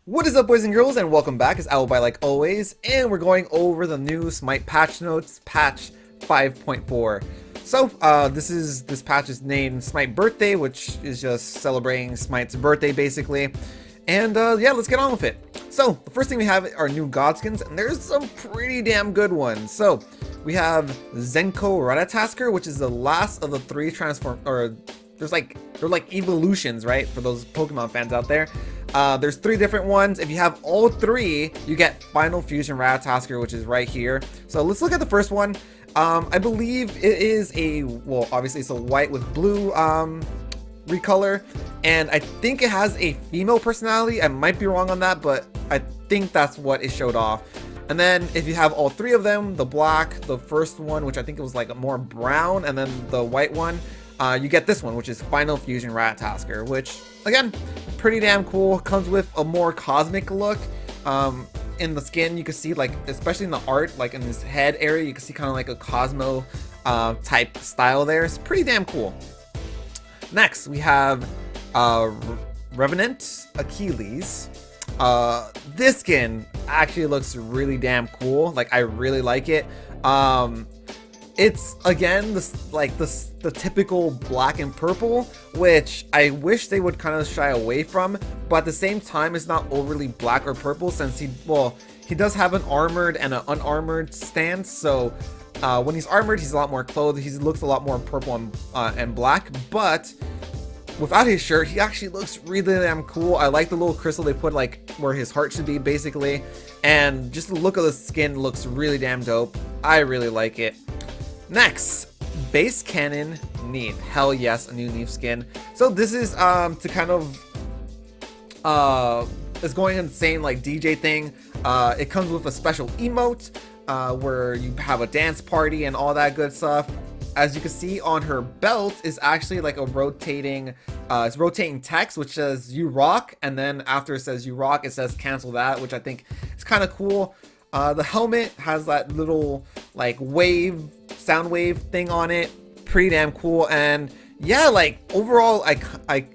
What is up, boys and girls, and welcome back. It's AppleByte like always, and we're going over the new Smite patch notes, patch 5.4. So, this patch is named Smite Birthday, which is just celebrating Smite's birthday, basically. And, yeah, let's get on with it. So, the first thing we have are new god skins, and there's some pretty damn good ones. So, we have Zenko Ratatasker, which is the last of the three they're like evolutions, right? For those Pokemon fans out there. There's three different ones. If you have all three, you get Final Fusion Ratatasker, which is right here. So let's look at the first one. I believe it is obviously it's a white with blue recolor, and I think it has a female personality. I might be wrong on that, but I think that's what it showed off. And then if you have all three of them, the black, the first one, which I think it was like more brown, and then the white one, you get this one, which is Final Fusion Ratatasker, which, again, pretty damn cool. Comes with a more cosmic look. In the skin, you can see, like, especially in the art, like in this head area, you can see kind of like a Cosmo type style there. It's pretty damn cool. Next, we have Revenant Achilles. This skin actually looks really damn cool. Like, I really like it. It's again the typical black and purple, which I wish they would kind of shy away from, but at the same time it's not overly black or purple, since he does have an armored and an unarmored stance. So when he's armored, he's a lot more clothed, he looks a lot more purple and black, but without his shirt, he actually looks really damn cool. I like the little crystal they put like where his heart should be, basically, and just the look of the skin looks really damn dope. I really like it. Next, Base Cannon Neef. Hell yes, a new Neef skin. So this is to kind of it's going insane like DJ thing. It comes with a special emote where you have a dance party and all that good stuff. As you can see on her belt is actually like a rotating it's rotating text which says "You rock," and then after it says "You rock," it says "Cancel that," which I think is kind of cool. The helmet has that little like sound wave thing on it. Pretty damn cool. And yeah, like overall, I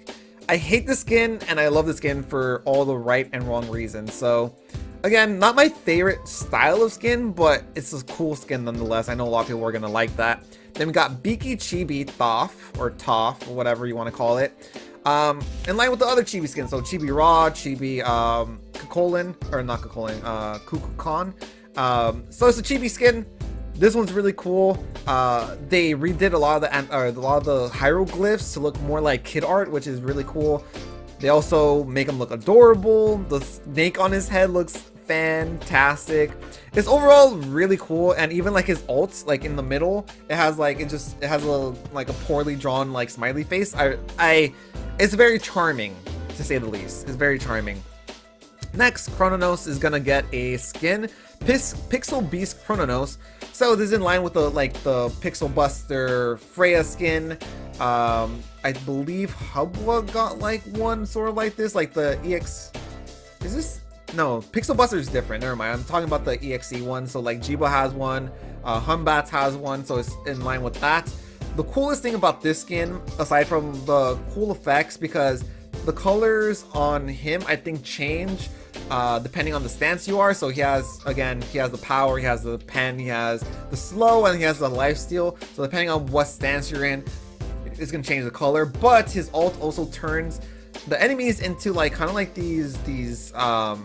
hate the skin and I love the skin for all the right and wrong reasons. So again, not my favorite style of skin, but it's a cool skin nonetheless. I know a lot of people are gonna like that. Then we got Beaky Chibi Thoth, or Toph, or whatever you want to call it. In line with the other Chibi skins, so Chibi Raw, Chibi Kukulkan, or not Kukulkan, Kukulkan. So it's a Chibi skin. This one's really cool. They redid a lot of the hieroglyphs to look more like kid art, which is really cool. They also make him look adorable. The snake on his head looks fantastic. It's overall really cool, and even like his ult, like in the middle, it has a poorly drawn like smiley face. It's very charming, to say the least. It's very charming. Next, Chrononos is gonna get a skin, Pixel Beast Chrononos. So this is in line with the Pixel Buster Freya skin. I believe Hubwa got like one sort of like this, like the EX. Is this? No, Pixel Buster is different. Never mind. I'm talking about the EXE one. So like Jiba has one, Humbats has one, so it's in line with that. The coolest thing about this skin, aside from the cool effects, because the colors on him I think change depending on the stance you are. So he has the power, he has the pen, he has the slow, and he has the lifesteal. So depending on what stance you're in, it's gonna change the color. But his ult also turns the enemies into like kind of like these kind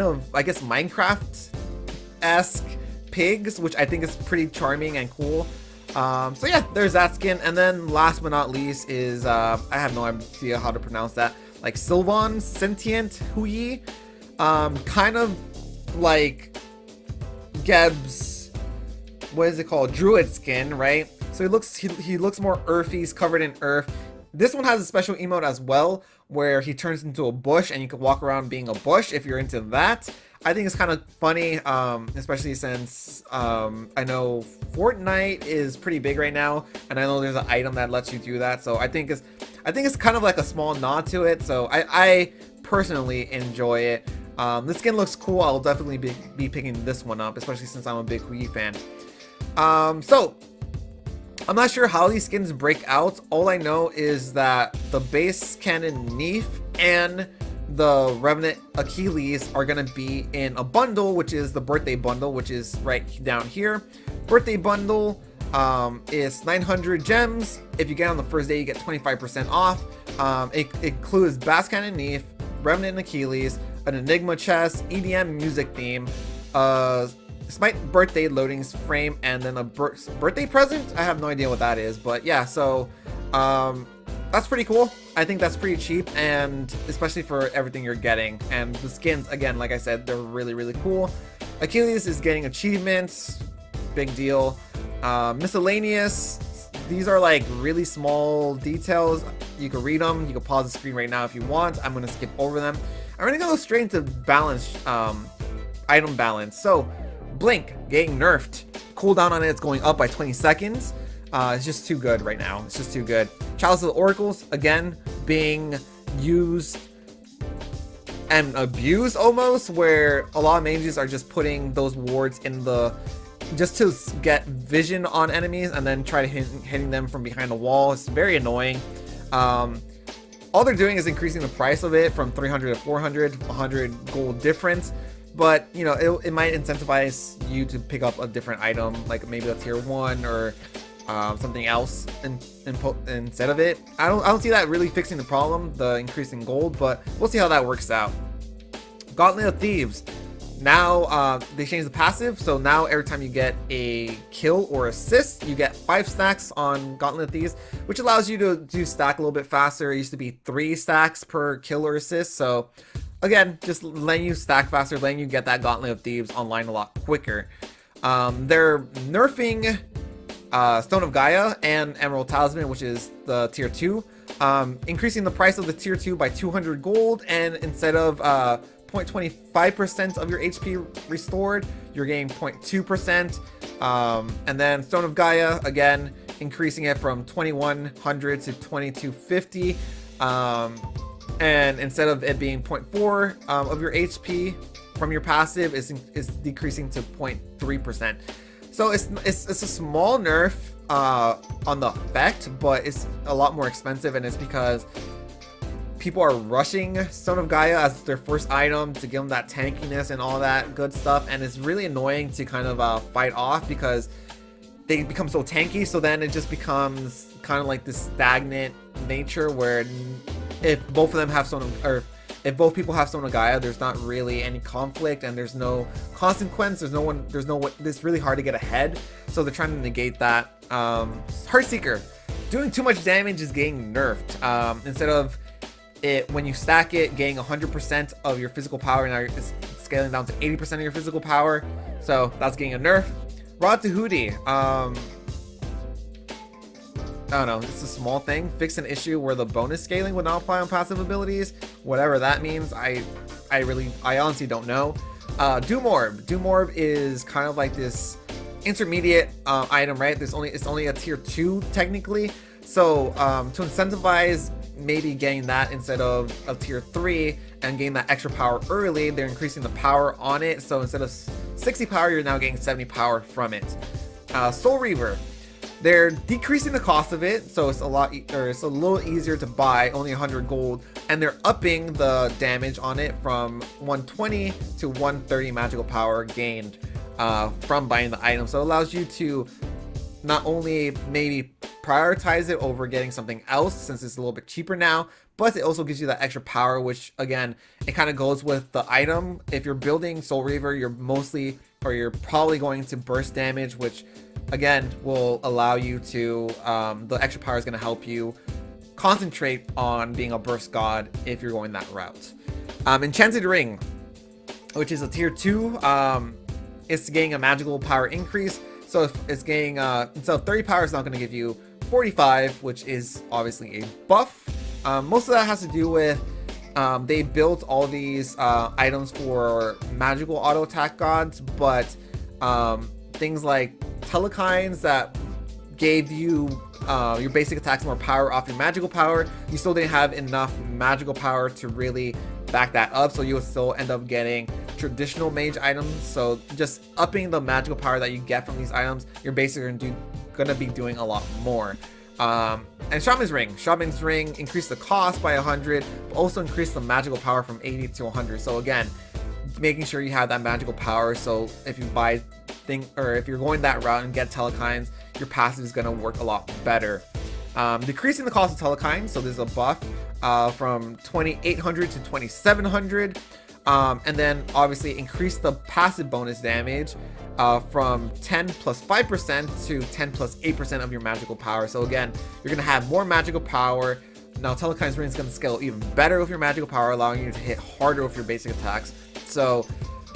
of, I guess, Minecraft-esque pigs, which I think is pretty charming and cool. So yeah, there's that skin. And then last but not least is I have no idea how to pronounce that, like Sylvan Sentient Huyi, kind of like Geb's, what is it called, druid skin, right? So he looks more earthy. He's covered in earth. This one has a special emote as well, where he turns into a bush and you can walk around being a bush if you're into that. I think it's kind of funny, especially since I know Fortnite is pretty big right now, and I know there's an item that lets you do that. So I think it's kind of like a small nod to it. So I personally enjoy it. This skin looks cool. I'll definitely be picking this one up, especially since I'm a big Hui fan. So I'm not sure how these skins break out. All I know is that the base cannon Neef and the Revenant Achilles are going to be in a bundle, which is the birthday bundle, which is right down here. Birthday bundle is 900 gems. If you get on the first day, you get 25% off. It includes Bass Cannon Neef, Revenant Achilles, an Enigma chest, EDM music theme, Smite birthday loadings frame, and then a birthday present. I have no idea what that is, but yeah, so that's pretty cool. I think that's pretty cheap, and especially for everything you're getting. And the skins, again, like I said, they're really, really cool. Achilles is getting achievements, big deal. Miscellaneous, these are like really small details. You can read them. You can pause the screen right now if you want. I'm going to skip over them. I'm going to go straight into balance, item balance. So, Blink getting nerfed. Cooldown on it is going up by 20 seconds. It's just too good right now. It's just too good. Chalice of the Oracles, again, being used and abused almost, where a lot of mages are just putting those wards in the, just to get vision on enemies and then try to hitting them from behind the wall. It's very annoying. All they're doing is increasing the price of it from 300 to 400, 100 gold difference. But, you know, it might incentivize you to pick up a different item, like maybe a tier 1 or something else instead of it. I don't see that really fixing the problem, the increasing gold, but we'll see how that works out. Gauntlet of Thieves. Now they changed the passive, so now every time you get a kill or assist, you get 5 stacks on Gauntlet of Thieves, which allows you to stack a little bit faster. It used to be 3 stacks per kill or assist, so again, just letting you stack faster, letting you get that Gauntlet of Thieves online a lot quicker. They're nerfing Stone of Gaia and Emerald Talisman, which is the tier 2, increasing the price of the tier 2 by 200 gold, and instead of 0.25% of your HP restored, you're getting 0.2%. And then Stone of Gaia, again, increasing it from 2100 to 2250. And instead of it being 0.4 of your HP from your passive, is decreasing to 0.3%. So it's a small nerf on the effect, but it's a lot more expensive, and it's because people are rushing Stone of Gaia as their first item to give them that tankiness and all that good stuff, and it's really annoying to kind of fight off because they become so tanky. So then it just becomes kind of like this stagnant nature where if both of them have Stone of, or if both people have Stone of Gaia, there's not really any conflict and there's no consequence. It's really hard to get ahead. So they're trying to negate that. Heartseeker, doing too much damage is getting nerfed. Instead of it, when you stack it, getting 100% of your physical power, now it's scaling down to 80% of your physical power. So that's getting a nerf. Rod to Hootie. I don't know, it's a small thing. Fix an issue where the bonus scaling would not apply on passive abilities. Whatever that means, I honestly don't know. Doomorb. Doomorb is kind of like this intermediate item, right? It's only a tier 2 technically. So to incentivize maybe getting that instead of a tier 3 and getting that extra power early, they're increasing the power on it. So instead of 60 power, you're now getting 70 power from it. Soul Reaver. They're decreasing the cost of it, so it's a little easier to buy, only 100 gold, and they're upping the damage on it from 120 to 130 magical power gained from buying the item. So it allows you to not only maybe prioritize it over getting something else since it's a little bit cheaper now, but it also gives you that extra power, which again, it kind of goes with the item. If you're building Soul Reaver, you're probably going to burst damage, which again will allow you to the extra power is going to help you concentrate on being a burst god if you're going that route. Enchanted Ring, which is a tier 2, it's getting a magical power increase. So if it's getting instead of 30 power, it's not going to give you 45, which is obviously a buff. Most of that has to do with they built all these items for magical auto attack gods, but things like telekines that gave you your basic attacks more power off your magical power, you still didn't have enough magical power to really back that up, so you would still end up getting traditional mage items. So just upping the magical power that you get from these items, you're basically gonna be doing a lot more. And Shaman's Ring. Shaman's Ring increased the cost by 100, but also increased the magical power from 80 to 100. So again, making sure you have that magical power. So if you buy or if you're going that route and get Telekines, your passive is going to work a lot better. Decreasing the cost of Telekines. So there's a buff from 2800 to 2700. And then obviously increase the passive bonus damage from 10 plus 5% to 10 plus 8% of your magical power. So again, you're going to have more magical power. Now Telekines Ring is going to scale even better with your magical power, allowing you to hit harder with your basic attacks. So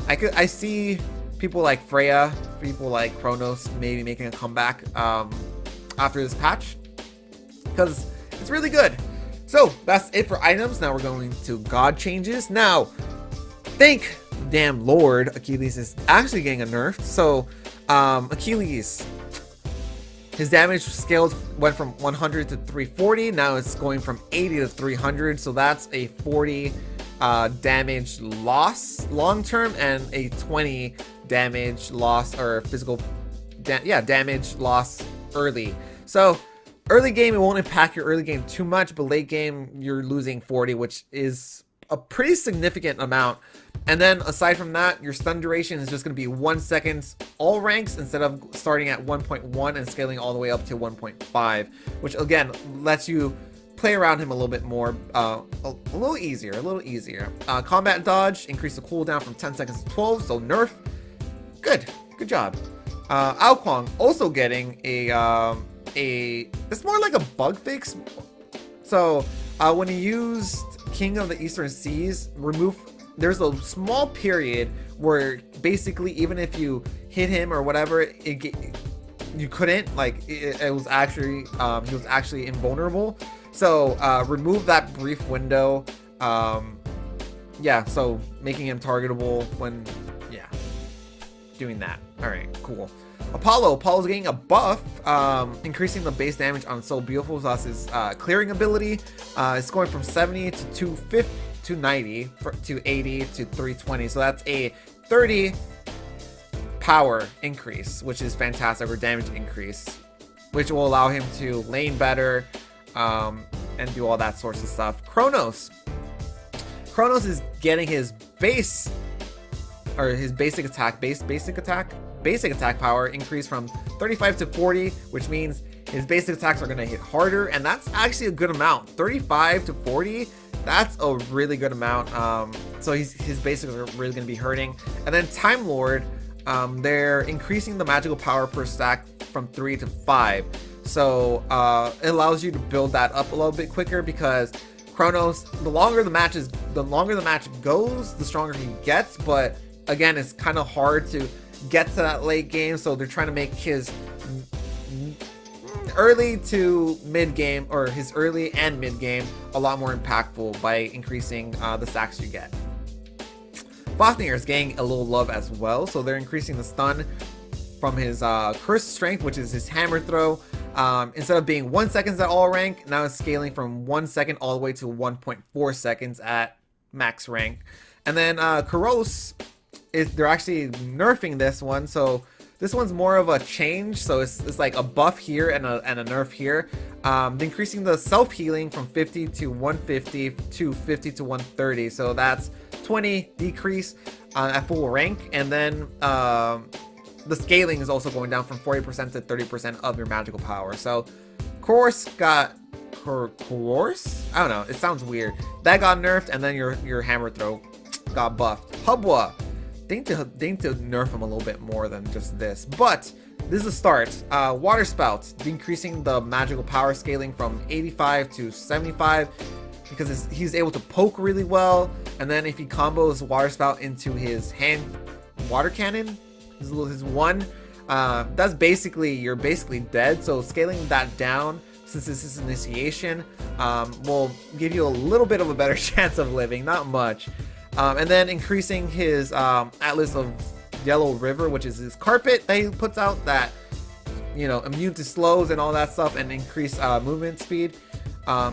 I see people like Freya, people like Kronos maybe making a comeback after this patch, because it's really good. So that's it for items. Now we're going to god changes. Now, thank damn Lord, Achilles is actually getting a nerf. So Achilles, his damage scaled went from 100 to 340. Now it's going from 80 to 300. So that's a 40 damage loss long term and a 20 damage loss or physical damage loss early. So early game, it won't impact your early game too much, but late game you're losing 40, which is a pretty significant amount. And then aside from that, your stun duration is just going to be 1 second all ranks instead of starting at 1.1 and scaling all the way up to 1.5, which again lets you play around him a little bit more, a little easier. Combat dodge, increase the cooldown from 10 seconds to 12, so nerf. Good job. Aokwang also getting it's more like a bug fix. So when you used King of the Eastern Seas, there's a small period where basically even if you hit him or whatever, you couldn't, like it was actually he was actually invulnerable. So remove that brief window. So making him targetable when doing that. All right, cool. Apollo's getting a buff, increasing the base damage on So Beautiful. So that's his clearing ability. It's going from 70 to 250 to 90 to 80 to 320. So that's a 30 power increase, which is fantastic, or damage increase, which will allow him to lane better and do all that sorts of stuff. Kronos is getting his basic attack power increase from 35 to 40, which means his basic attacks are going to hit harder, and that's actually a good amount. 35 to 40, that's a really good amount. So his basics are really going to be hurting. And then Time Lord, they're increasing the magical power per stack from 3 to 5. So it allows you to build that up a little bit quicker, because Kronos, the longer the match goes, the stronger he gets. But again, it's kind of hard to get to that late game, so they're trying to make his early to mid game, or his early and mid game, a lot more impactful by increasing the stacks you get. Fafnir is getting a little love as well, so they're increasing the stun from his curse strength, which is his hammer throw. Instead of being 1 second at all rank, now it's scaling from 1 second all the way to 1.4 seconds at max rank. And then Kuros, they're actually nerfing this one, so this one's more of a change. So it's like a buff here and a nerf here. Increasing the self-healing from 50 to 150 to 50 to 130, so that's 20 decrease at full rank. And then the scaling is also going down from 40% to 30% of your magical power. So Course got Course? I don't know, it sounds weird. That got nerfed, and then your hammer throw got buffed. Hubwa, they need to nerf him a little bit more than just this, but this is a start. Water Spout, decreasing the magical power scaling from 85 to 75, because he's able to poke really well. And then if he combos Water Spout into his hand water cannon, his one, that's you're basically dead. So scaling that down, since this is initiation, will give you a little bit of a better chance of living, not much. And then increasing his Atlas of Yellow River, which is his carpet that he puts out, that, immune to slows and all that stuff, and increase movement speed.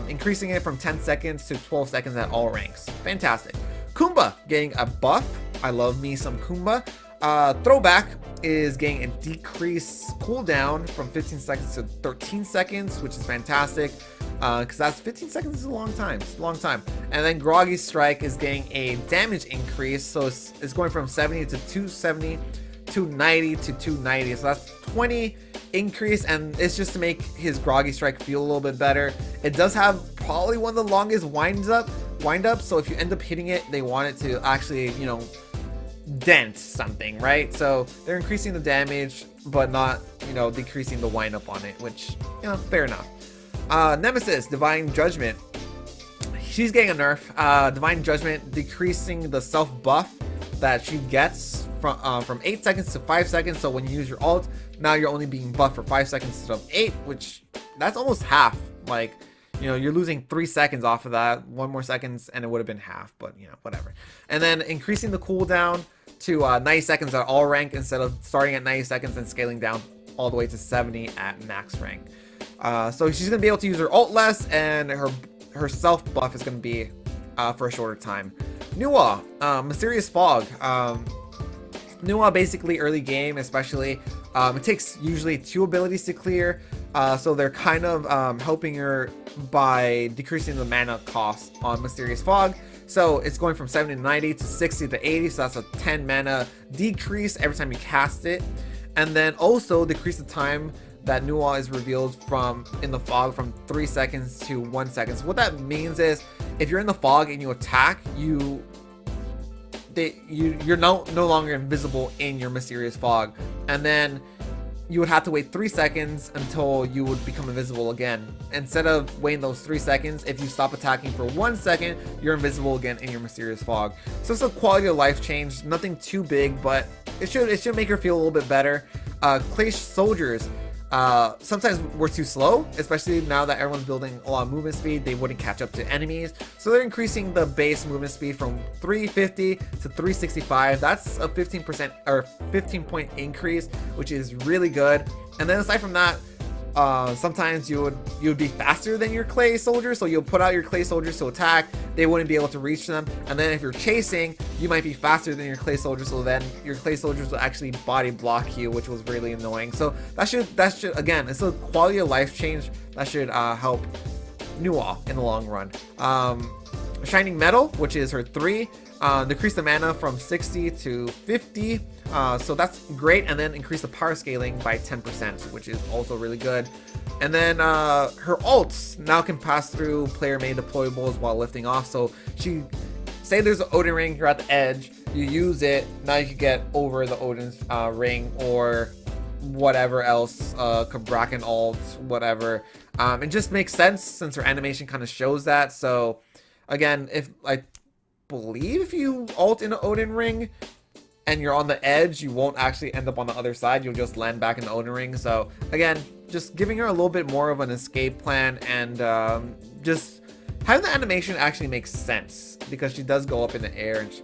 Increasing it from 10 seconds to 12 seconds at all ranks. Fantastic. Kumba getting a buff. I love me some Kumba. Throwback is getting a decreased cooldown from 15 seconds to 13 seconds, which is fantastic. Because that's 15 seconds is a long time. It's a long time. And then Groggy Strike is getting a damage increase. So it's going from 70 to 270, 290 to 290. So that's 20 increase. And it's just to make his Groggy Strike feel a little bit better. It does have probably one of the longest wind up. So if you end up hitting it, they want it to actually, you know, dent something, right? So they're increasing the damage, but not, you know, decreasing the wind up on it, which, you know, fair enough. Nemesis, Divine Judgment. She's getting a nerf. Divine Judgment decreasing the self buff that she gets from 8 seconds to 5 seconds. So when you use your ult, now you're only being buffed for 5 seconds instead of 8, which that's almost half. Like, you know, you're losing 3 seconds off of that. 1 more seconds and it would have been half, but you know, whatever. And then increasing the cooldown to 90 seconds at all rank instead of starting at 90 seconds and scaling down all the way to 70 at max rank. So she's going to be able to use her ult less, and her self buff is going to be for a shorter time. Nuwa, Mysterious Fog. Nuwa basically early game especially, it takes usually 2 abilities to clear, so they're kind of helping her by decreasing the mana cost on Mysterious Fog. So it's going from 70 to 90 to 60 to 80, so that's a 10 mana decrease every time you cast it. And then also decrease the time that Nuwa is revealed from in the fog from 3 seconds to 1 second. So what that means is if you're in the fog and you attack, you're no longer invisible in your Mysterious Fog, and then you would have to wait 3 seconds until you would become invisible again. Instead of waiting those 3 seconds, if you stop attacking for 1 second, you're invisible again in your Mysterious Fog. So it's a quality of life change, nothing too big, but it should make her feel a little bit better. Clay Soldiers. Sometimes we're too slow, especially now that everyone's building a lot of movement speed. They wouldn't catch up to enemies, so they're increasing the base movement speed from 350 to 365. That's a 15% or 15 point increase, which is really good. And then aside from that, sometimes you would be faster than your clay soldiers, so you'll put out your clay soldiers to attack. They wouldn't be able to reach them, and then if you're chasing, you might be faster than your clay soldiers, so then your clay soldiers will actually body block you, which was really annoying. So that should again, it's a quality of life change that should help Nuwa in the long run. Shining Metal, which is her 3, decrease the mana from 60 to 50, so that's great. And then increase the power scaling by 10%, which is also really good. And then her ults now can pass through player made deployables while lifting off. So say there's an Odin ring, you're at the edge, you use it, now you can get over the Odin's ring or whatever else, Bracken ult, whatever. It just makes sense since her animation kind of shows that. So again, if I believe if you ult in an Odin ring and you're on the edge, you won't actually end up on the other side. You'll just land back in the Odin ring. So again, just giving her a little bit more of an escape plan, and just having the animation actually makes sense because she does go up in the air and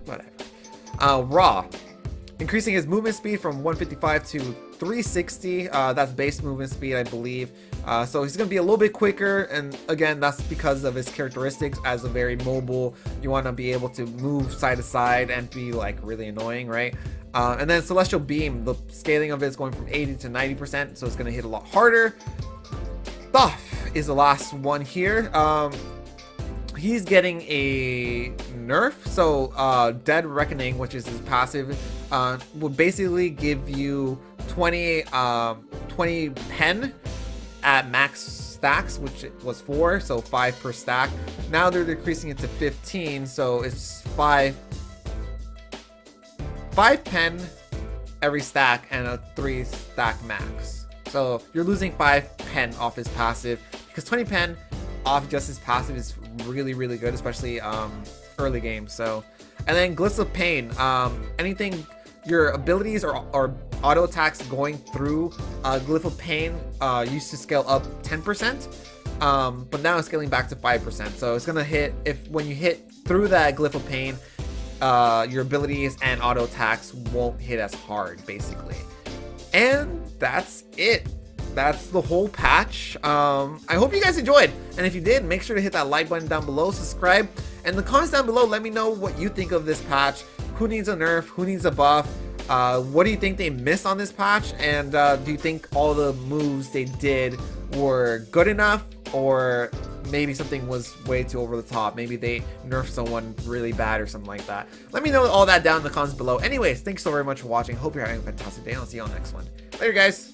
whatever. Raw, increasing his movement speed from 155 to 360. That's base movement speed, I believe. So he's going to be a little bit quicker, and again, that's because of his characteristics as a very mobile. You want to be able to move side to side and be like really annoying, right? And then Celestial Beam, the scaling of it is going from 80 to 90%, so it's going to hit a lot harder. Thuff is the last one here. He's getting a nerf, so Dead Reckoning, which is his passive, will basically give you 20 pen at max stacks, which was 4, so 5 per stack. Now they're decreasing it to 15, so it's 5 pen every stack and a 3 stack max. So you're losing 5 pen off his passive, because 20 pen off just his passive is really, really good, especially early game. So, and then Glitz of Pain, anything, your abilities or auto attacks going through Glyph of Pain used to scale up 10%, but now it's scaling back to 5%. So it's gonna hit, when you hit through that Glyph of Pain, your abilities and auto attacks won't hit as hard, basically. And that's it. That's the whole patch. I hope you guys enjoyed, and if you did, make sure to hit that like button down below, subscribe, and in the comments down below, let me know what you think of this patch. Who needs a nerf? Who needs a buff? What do you think they missed on this patch? And do you think all the moves they did were good enough, or maybe something was way too over the top? Maybe they nerfed someone really bad or something like that. Let me know all that down in the comments below. Anyways, thanks so very much for watching. Hope you're having a fantastic day. I'll see you on the next one. Later, guys.